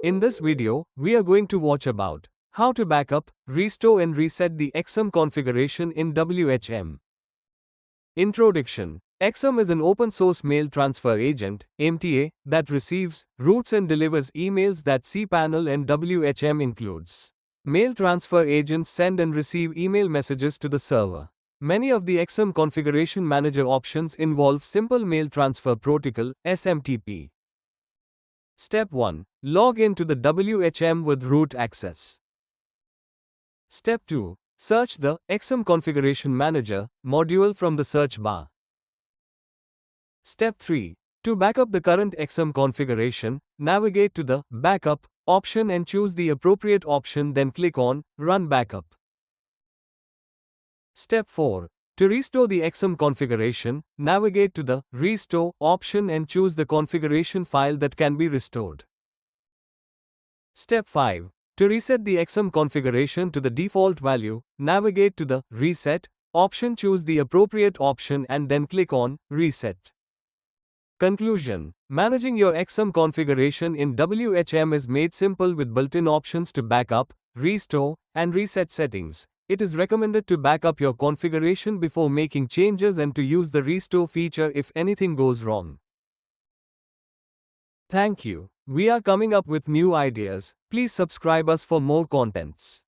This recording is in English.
In this video, we are going to watch about how to backup, restore and reset the exim configuration in WHM. Introduction. Exim is an open-source mail transfer agent (MTA) that receives, routes and delivers emails that cPanel and WHM includes. Mail transfer agents send and receive email messages to the server. Many of the exim configuration manager options involve Simple Mail Transfer Protocol (SMTP). Step 1. Log in to the WHM with root access. Step 2. Search the exim configuration manager module from the search bar. Step 3. To backup the current exim configuration, navigate to the Backup option and choose the appropriate option, then click on Run Backup. Step 4. To restore the exim configuration, navigate to the Restore option and choose the configuration file that can be restored. Step 5. To reset the exim configuration to the default value, navigate to the Reset option, choose the appropriate option and then click on Reset. Conclusion. Managing your exim configuration in WHM is made simple with built-in options to backup, restore, and reset settings. It is recommended to backup your configuration before making changes and to use the restore feature if anything goes wrong. Thank you. We are coming up with new ideas. Please subscribe us for more contents.